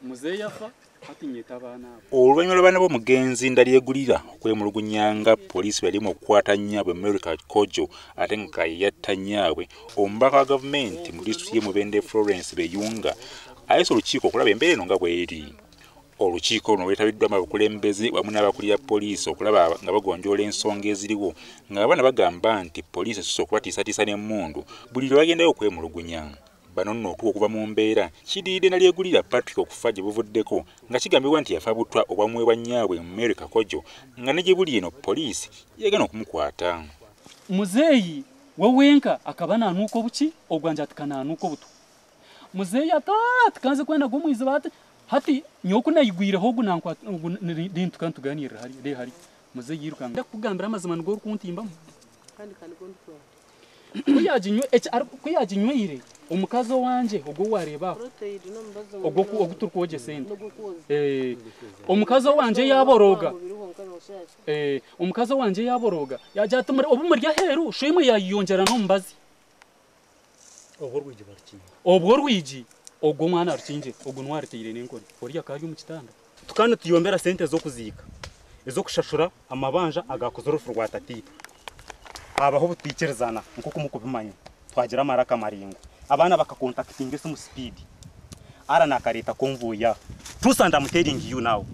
muzeeyi afa atinyeta abaana abo. Oluvannyuma lw'abaana b'omugenzi Ndalyegulira okwemulugunyanga poliisi bali mu kukwata nnyaabwe America Kojo ate nga yatta nnyaabwe, omubaka wa gavumenti mu disitulikiti y'e Mubende Florence Beyunga ayise olukiiko okulaba embeera eno nga bw'eri. Olukiiko luno lwetabiddwamu abakulembeze wamu n'abakulira poliisi okulaba nga bagonjoola ensonga eziriwo, nga abaana bagamba nti poliisi esusse okubatiisatiisa n'emmundu buli lwe bagendayo okwemulugunya. Bano nno otuuka okuva mu mbeera kidiridde Ndalyegulira Patrick okufa gye buvuddeko nga kigambibwa nti yafa butwa obwamuweebwa nnyaabwe America Kojo nga ne gye buli eno poliisi yagana okumukwata. Muzeeyi wewenka akaba naanuuka obuki ogwanja atikanaanuuka obuto. Muzeeyi atikanze kwenda gumwiza bati hati nyoku nayigwireho ogu nintuka ntuganirira hari muzeeyi yirukanga ndakugambira amazima nigo orukuntimbamu kuyaginywire omukazi wanje ogwo warebaho ogwo turikwoje sente omukazi wanje yaboroga omukazi wanje yaboroga yajatumira obumurya heru shwimwe yayonjera n'omubazi obwo rwiji ogwo mwana arukinje ogwo nwaritire n'enkoni oriya kari mu kitanda tukana tuyombera sente zo kuzika ezo kushashura amabanja agakoze urufu rwa tatipa abaho butikerezana nko kumukubimanya twagira maraka maringo abana bakakontaktinga ese mu speed ara nakareta konvoya tusanda mutering you now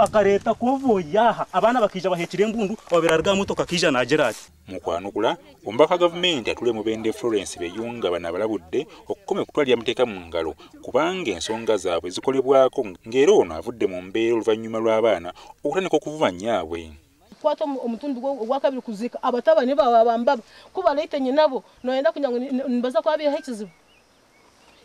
akareta konvoya abana bakija bahekire embundu babirarga motoka kija na Gerard mukwanukula ombaka gavumenti atule Mubende Florence Beyunga bana balabudde okukome kutwalira muteeka mu ngalo kubanga ensonga zaabwe zikolebwako ngero ono avudde mu mbeera oluvannyuma lw'abaana okutandika okuvuba nnyaabwe. Kwata omutundu gwakabiri kuzika abatabani babamba kuba leitenye nabo noyenda kunyango nibaza kwabiye hekizibu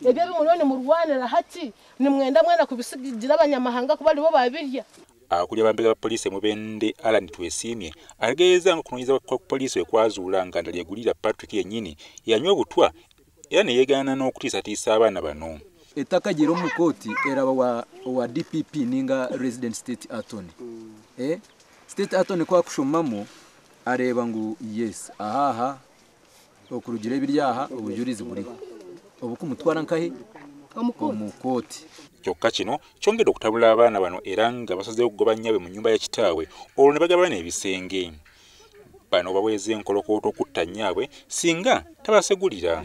ebyo bimulone mu Rwanda hati ni mwenda mwena kubisigira abanyamahanga kuba libo babirya. Akulya bambega poliisi Mubende Alan Twesimye ageeza ngo kunoyiza kwa poliisi ekwazuula nga Ndalyegulira Patrick yennyini yanywa obutwa era ne yeegaana n'okutiisatiisa abaana bano. Ettaka giro mu kooti era wa DPP ninga resident state attorney state attorney kwa kushomamu areba ngu yes aha okurugira ebiryaha obujurizi buriho obukumutwara nkahe omukoti. Kyokka kino kyongedde okutabula abaana bano era nga basazeewo okugoba nnyaabwe mu nnyumba ya kitaawe olwo ne bagabana ebisenge. Bano baweeza enkolokooto okutta nnyaabwe singa tabasegulira.